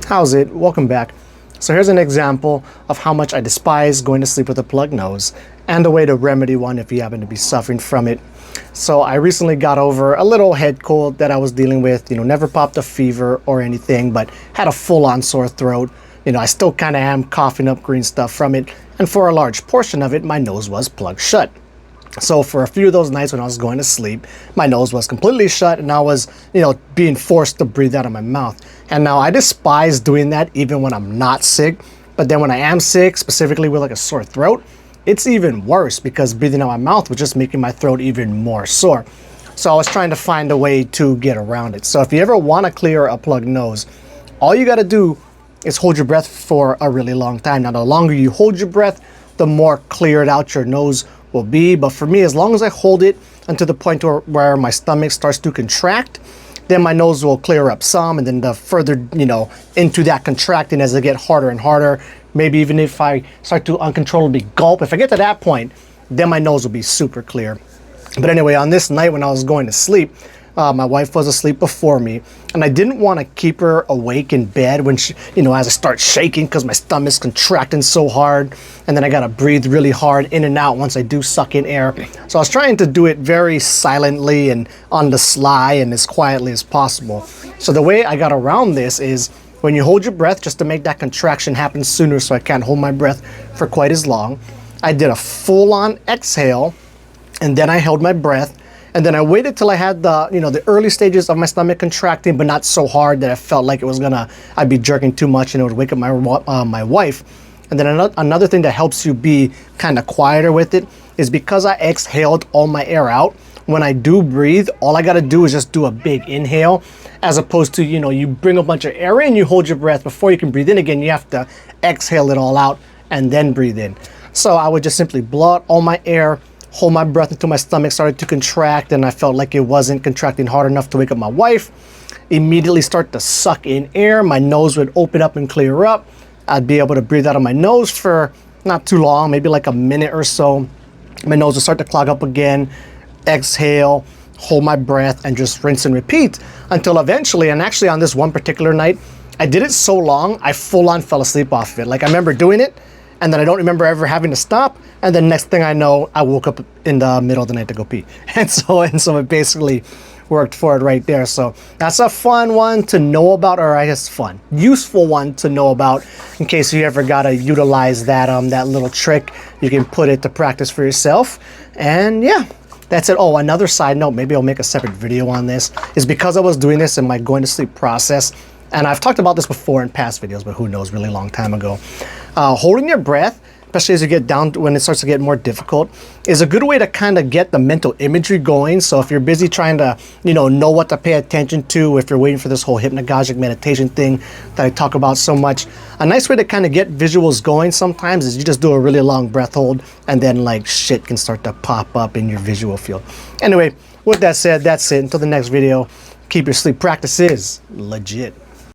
How's it? Welcome back. So here's an example of how much I despise going to sleep with a plugged nose and a way to remedy one if you happen to be suffering from it. So I recently got over a little head cold that I was dealing with, never popped a fever or anything, but had a full-on sore throat. I still kind of am coughing up green stuff from it, and for a large portion of it, my nose was plugged shut. So for a few of those nights when I was going to sleep, my nose was completely shut and I was, being forced to breathe out of my mouth. And now I despise doing that even when I'm not sick. But then when I am sick, specifically with like a sore throat, it's even worse because breathing out my mouth was just making my throat even more sore. So I was trying to find a way to get around it. So if you ever want to clear a plugged nose, all you got to do is hold your breath for a really long time. Now, the longer you hold your breath, the more cleared out your nose will be. But for me, as long as I hold it until the point where my stomach starts to contract, then my nose will clear up some, and then the further into that contracting as it get harder and harder, maybe even if I start to uncontrollably gulp, if I get to that point, then my nose will be super clear. But anyway, on this night when I was going to sleep, my wife was asleep before me, and I didn't want to keep her awake in bed when she, as I start shaking because my stomach's contracting so hard, and then I gotta breathe really hard in and out once I do suck in air. So I was trying to do it very silently and on the sly and as quietly as possible. So the way I got around this is when you hold your breath, just to make that contraction happen sooner so I can't hold my breath for quite as long, I did a full-on exhale, and then I held my breath. And then I waited till I had the early stages of my stomach contracting, but not so hard that I felt like I'd be jerking too much and it would wake up my wife. And then another thing that helps you be kind of quieter with it is because I exhaled all my air out. When I do breathe, all I got to do is just do a big inhale, as opposed to, you bring a bunch of air in, you hold your breath. Before you can breathe in again, you have to exhale it all out and then breathe in. So I would just simply blow out all my air, hold my breath until my stomach started to contract and I felt like it wasn't contracting hard enough to wake up my wife. Immediately start to suck in air. My nose would open up and clear up. I'd be able to breathe out of my nose for not too long, maybe like a minute or so. My nose would start to clog up again. Exhale, hold my breath, and just rinse and repeat until eventually, and actually on this one particular night, I did it so long, I full on fell asleep off of it. Like I remember doing it, and then I don't remember ever having to stop. And then next thing I know, I woke up in the middle of the night to go pee. And so it basically worked for it right there. So that's a fun one to know about, or I guess useful one to know about in case you ever gotta utilize that that little trick. You can put it to practice for yourself. And yeah, that's it. Oh, another side note, maybe I'll make a separate video on this, is because I was doing this in my going to sleep process. And I've talked about this before in past videos, but who knows, really long time ago. Holding your breath, especially as you get down to when it starts to get more difficult, is a good way to kind of get the mental imagery going. So if you're busy trying to, know what to pay attention to, if you're waiting for this whole hypnagogic meditation thing that I talk about so much, a nice way to kind of get visuals going sometimes is you just do a really long breath hold, and then like shit can start to pop up in your visual field. Anyway, with that said, that's it. Until the next video, keep your sleep practices legit.